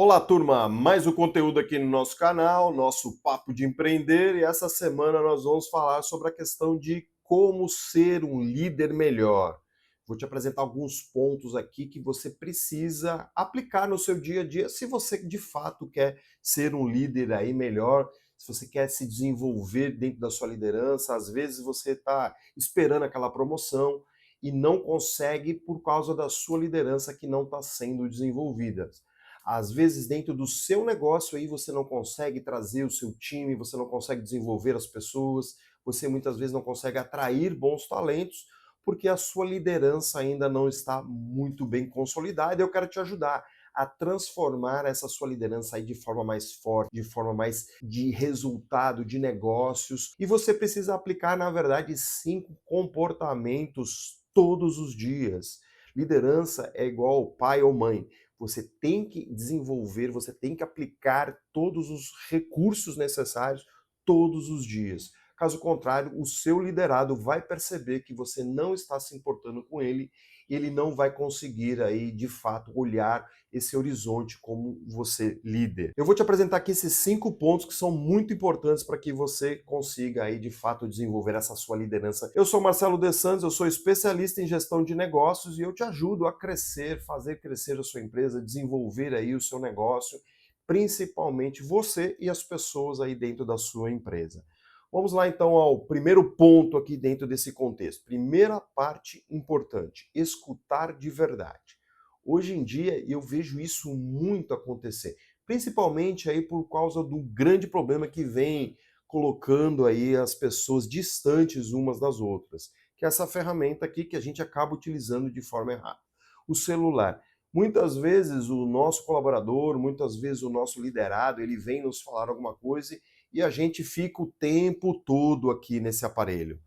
Olá, turma! Mais um conteúdo aqui no nosso canal, nosso Papo de Empreender, e essa semana nós vamos falar sobre a questão de como ser um líder melhor. Vou te apresentar alguns pontos aqui que você precisa aplicar no seu dia a dia se você de fato quer ser um líder aí melhor, se você quer se desenvolver dentro da sua liderança. Às vezes você está esperando aquela promoção e não consegue por causa da sua liderança que não está sendo desenvolvida. Às vezes, dentro do seu negócio aí, você não consegue trazer o seu time, você não consegue desenvolver as pessoas, você muitas vezes não consegue atrair bons talentos, porque a sua liderança ainda não está muito bem consolidada. Eu quero te ajudar a transformar essa sua liderança aí de forma mais forte, de forma mais de resultado, de negócios. E você precisa aplicar, na verdade, 5 comportamentos todos os dias. Liderança é igual pai ou mãe. Você tem que desenvolver, você tem que aplicar todos os recursos necessários todos os dias. Caso contrário, o seu liderado vai perceber que você não está se importando com ele e ele não vai conseguir aí, de fato, olhar esse horizonte como você líder. Eu vou te apresentar aqui esses 5 pontos que são muito importantes para que você consiga aí, de fato, desenvolver essa sua liderança. Eu sou Marcelo De Santos, eu sou especialista em gestão de negócios e eu te ajudo a crescer, fazer crescer a sua empresa, desenvolver aí o seu negócio, principalmente você e as pessoas aí dentro da sua empresa. Vamos lá então ao primeiro ponto aqui dentro desse contexto. Primeira parte importante: escutar de verdade. Hoje em dia eu vejo isso muito acontecer, principalmente aí por causa do grande problema que vem colocando aí as pessoas distantes umas das outras, que é essa ferramenta aqui que a gente acaba utilizando de forma errada. O celular. Muitas vezes o nosso colaborador, muitas vezes o nosso liderado, ele vem nos falar alguma coisa e a gente fica o tempo todo aqui nesse aparelho.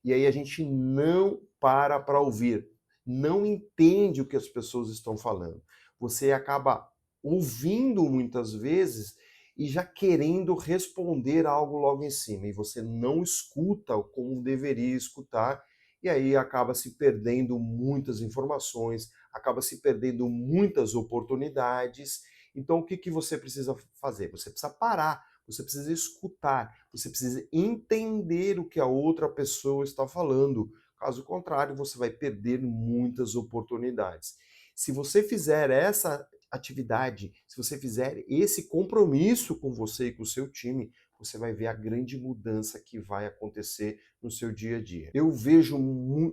E aí a gente não para ouvir, não entende o que as pessoas estão falando. Você acaba ouvindo muitas vezes e já querendo responder algo logo em cima, e você não escuta como deveria escutar, e aí acaba se perdendo muitas informações, acaba se perdendo muitas oportunidades. Então o que que você precisa fazer? Você precisa parar, você precisa escutar, você precisa entender o que a outra pessoa está falando. Caso contrário, você vai perder muitas oportunidades. Se você fizer essa atividade, se você fizer esse compromisso com você e com o seu time, você vai ver a grande mudança que vai acontecer no seu dia a dia. Eu vejo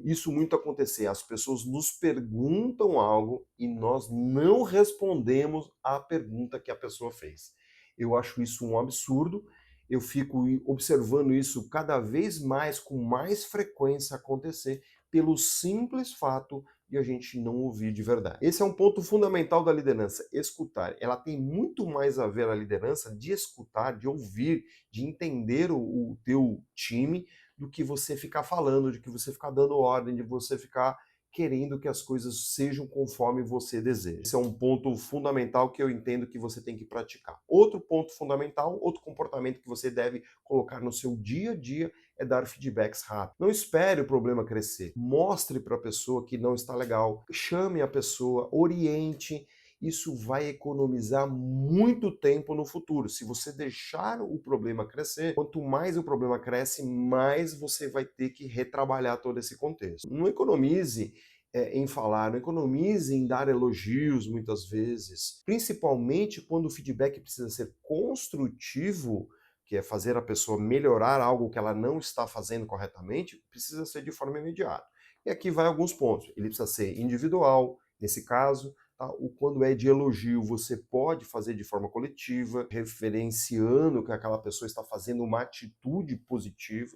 isso muito acontecer. As pessoas nos perguntam algo e nós não respondemos à pergunta que a pessoa fez. Eu acho isso um absurdo. Eu fico observando isso cada vez mais, com mais frequência acontecer, pelo simples fato de a gente não ouvir de verdade. Esse é um ponto fundamental da liderança, escutar. Ela tem muito mais a ver a liderança de escutar, de ouvir, de entender o teu time, do que você ficar falando, de que você ficar dando ordem, de você ficar querendo que as coisas sejam conforme você deseja. Esse é um ponto fundamental que eu entendo que você tem que praticar. Outro ponto fundamental, outro comportamento que você deve colocar no seu dia a dia é dar feedbacks rápidos. Não espere o problema crescer. Mostre para a pessoa que não está legal. Chame a pessoa, oriente. Isso vai economizar muito tempo no futuro. Se você deixar o problema crescer, quanto mais o problema cresce, mais você vai ter que retrabalhar todo esse contexto. Não economize em falar, não economize em dar elogios muitas vezes, principalmente quando o feedback precisa ser construtivo, que é fazer a pessoa melhorar algo que ela não está fazendo corretamente, precisa ser de forma imediata. E aqui vai alguns pontos. Ele precisa ser individual, nesse caso, tá? Quando é de elogio, você pode fazer de forma coletiva, referenciando que aquela pessoa está fazendo uma atitude positiva.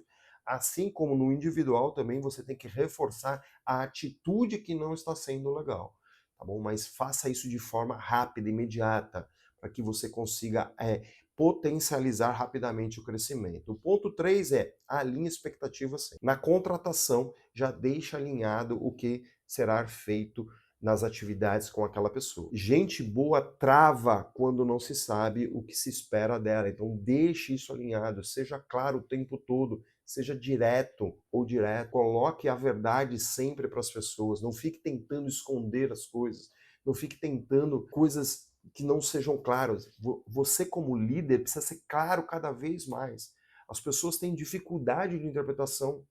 Assim como no individual também você tem que reforçar a atitude que não está sendo legal, tá bom? Mas faça isso de forma rápida, imediata, para que você consiga potencializar rapidamente o crescimento. O ponto 3 é alinhe expectativas sempre. Na contratação, já deixa alinhado o que será feito nas atividades com aquela pessoa. Gente boa trava quando não se sabe o que se espera dela. Então deixe isso alinhado, seja claro o tempo todo, seja direto ou direto, coloque a verdade sempre para as pessoas, não fique tentando esconder as coisas, não fique tentando coisas que não sejam claros. Você, como líder, precisa ser claro cada vez mais. As pessoas têm dificuldade de interpretação,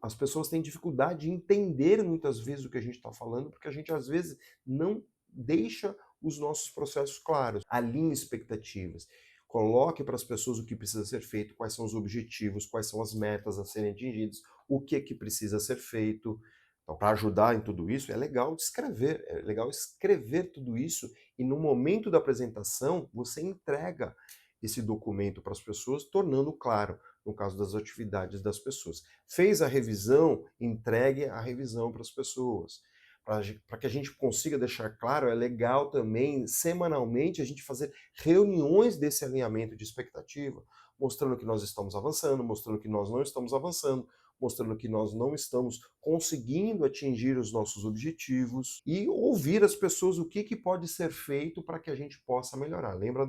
as pessoas têm dificuldade de entender muitas vezes o que a gente está falando, porque a gente às vezes não deixa os nossos processos claros. Alinhe expectativas. Coloque para as pessoas o que precisa ser feito, quais são os objetivos, quais são as metas a serem atingidas, o que é que precisa ser feito. Então, para ajudar em tudo isso, é legal escrever tudo isso e no momento da apresentação você entrega esse documento para as pessoas, tornando claro, no caso das atividades das pessoas. Fez a revisão, entregue a revisão para as pessoas. Para que a gente consiga deixar claro, é legal também, semanalmente, a gente fazer reuniões desse alinhamento de expectativa, mostrando que nós estamos avançando, mostrando que nós não estamos avançando, mostrando que nós não estamos conseguindo atingir os nossos objetivos e ouvir as pessoas o que pode ser feito para que a gente possa melhorar. Lembra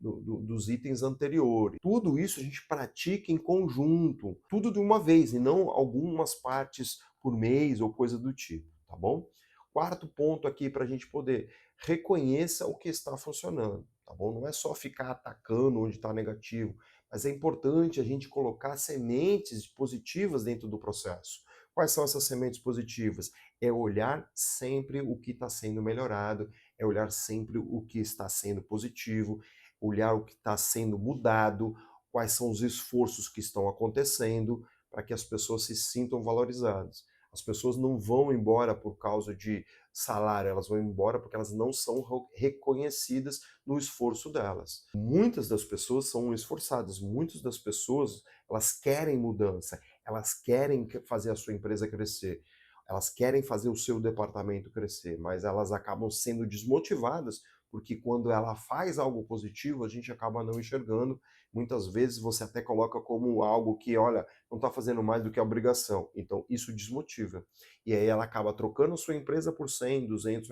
dos itens anteriores. Tudo isso a gente pratica em conjunto, tudo de uma vez, e não algumas partes por mês ou coisa do tipo, tá bom? Quarto ponto aqui para a gente poder, reconheça o que está funcionando, tá bom? Não é só ficar atacando onde está negativo, mas é importante a gente colocar sementes positivas dentro do processo. Quais são essas sementes positivas? É olhar sempre o que está sendo melhorado, é olhar sempre o que está sendo positivo, olhar o que está sendo mudado, quais são os esforços que estão acontecendo, para que as pessoas se sintam valorizadas. As pessoas não vão embora por causa de salário, elas vão embora porque elas não são reconhecidas no esforço delas. Muitas das pessoas são esforçadas, muitas das pessoas, elas querem mudança, elas querem fazer a sua empresa crescer, elas querem fazer o seu departamento crescer, mas elas acabam sendo desmotivadas porque quando ela faz algo positivo, a gente acaba não enxergando. Muitas vezes você até coloca como algo que, olha, não está fazendo mais do que a obrigação. Então, isso desmotiva. E aí ela acaba trocando sua empresa por 100, R$ 200,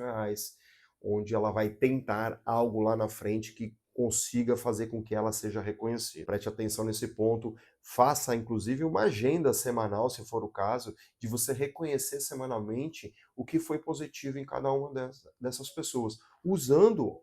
onde ela vai tentar algo lá na frente que consiga fazer com que ela seja reconhecida. Preste atenção nesse ponto, faça inclusive uma agenda semanal, se for o caso, de você reconhecer semanalmente o que foi positivo em cada uma dessas pessoas, usando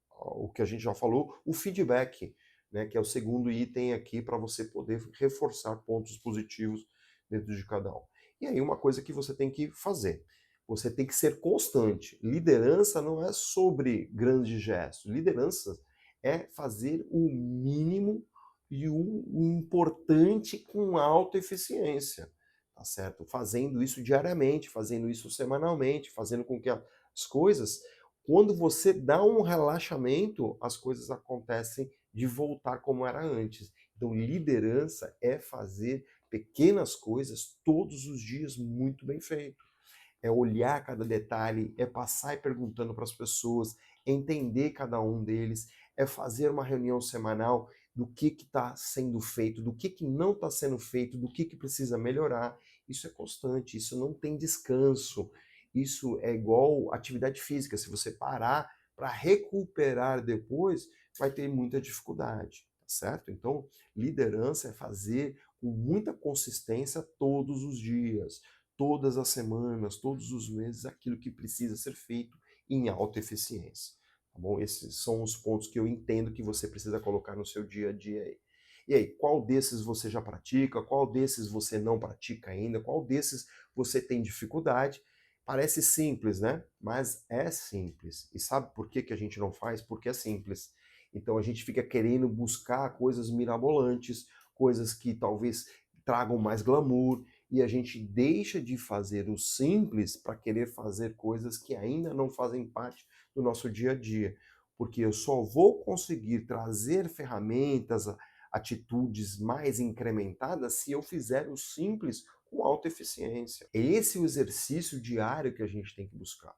o que a gente já falou, o feedback, né, que é o segundo item aqui para você poder reforçar pontos positivos dentro de cada um. E aí uma coisa que você tem que fazer, você tem que ser constante. Liderança não é sobre grandes gestos, liderança é fazer o mínimo e o importante com alta eficiência, tá certo? Fazendo isso diariamente, fazendo isso semanalmente, fazendo com que as coisas, quando você dá um relaxamento, as coisas acontecem de voltar como era antes. Então, liderança é fazer pequenas coisas todos os dias muito bem feito. É olhar cada detalhe, é passar e perguntando para as pessoas, entender cada um deles, é fazer uma reunião semanal do que está sendo feito, do que não está sendo feito, do que precisa melhorar. Isso é constante, isso não tem descanso. Isso é igual atividade física. Se você parar para recuperar depois, vai ter muita dificuldade, tá certo? Então, liderança é fazer com muita consistência todos os dias, todas as semanas, todos os meses, aquilo que precisa ser feito em alta eficiência. Tá bom? Esses são os pontos que eu entendo que você precisa colocar no seu dia a dia aí. E aí, qual desses você já pratica? Qual desses você não pratica ainda? Qual desses você tem dificuldade? Parece simples, né? Mas é simples. E sabe por que a gente não faz? Porque é simples. Então a gente fica querendo buscar coisas mirabolantes, coisas que talvez tragam mais glamour, e a gente deixa de fazer o simples para querer fazer coisas que ainda não fazem parte do nosso dia a dia. Porque eu só vou conseguir trazer ferramentas, atitudes mais incrementadas se eu fizer o simples com alta eficiência. Esse é o exercício diário que a gente tem que buscar.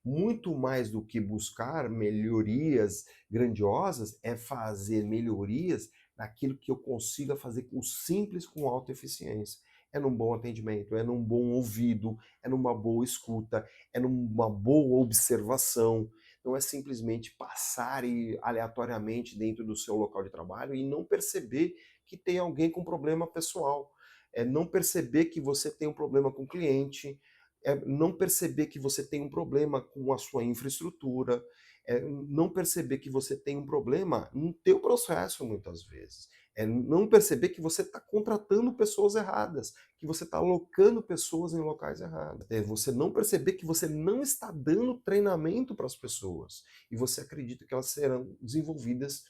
Muito mais do que buscar melhorias grandiosas, é fazer melhorias naquilo que eu consiga fazer com simples, com alta eficiência. É num bom atendimento, é num bom ouvido, é numa boa escuta, é numa boa observação. Não é simplesmente passar aleatoriamente dentro do seu local de trabalho e não perceber que tem alguém com problema pessoal. É não perceber que você tem um problema com o cliente, é não perceber que você tem um problema com a sua infraestrutura, é não perceber que você tem um problema no teu processo muitas vezes. É não perceber que você está contratando pessoas erradas, que você está alocando pessoas em locais errados. É você não perceber que você não está dando treinamento para as pessoas e você acredita que elas serão desenvolvidas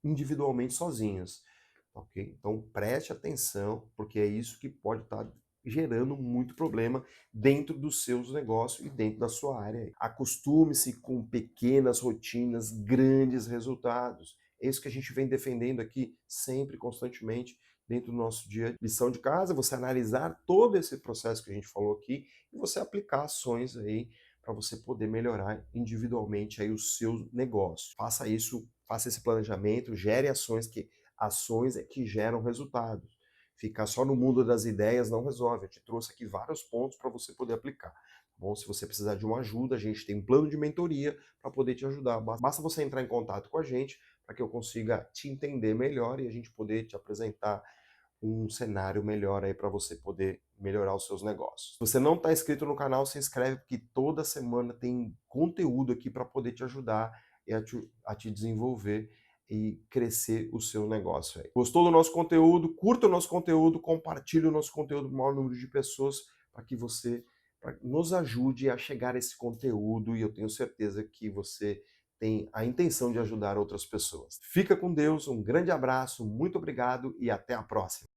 individualmente sozinhas. Ok? Então preste atenção, porque é isso que pode estar gerando muito problema dentro dos seus negócios e dentro da sua área. Acostume-se com pequenas rotinas, grandes resultados. É isso que a gente vem defendendo aqui sempre, constantemente, dentro do nosso dia. Lição de casa, você analisar todo esse processo que a gente falou aqui e você aplicar ações aí para você poder melhorar individualmente aí o seu negócio. Faça isso, faça esse planejamento, gere ações é que geram resultados. Ficar só no mundo das ideias não resolve. Eu te trouxe aqui vários pontos para você poder aplicar. Tá bom, se você precisar de uma ajuda, a gente tem um plano de mentoria para poder te ajudar. Basta você entrar em contato com a gente para que eu consiga te entender melhor e a gente poder te apresentar um cenário melhor aí para você poder melhorar os seus negócios. Se você não está inscrito no canal, se inscreve porque toda semana tem conteúdo aqui para poder te ajudar e a te desenvolver e crescer o seu negócio aí. Gostou do nosso conteúdo? Curta o nosso conteúdo, compartilhe o nosso conteúdo com o maior número de pessoas para que você nos ajude a chegar a esse conteúdo e eu tenho certeza que você tem a intenção de ajudar outras pessoas. Fica com Deus, um grande abraço, muito obrigado e até a próxima.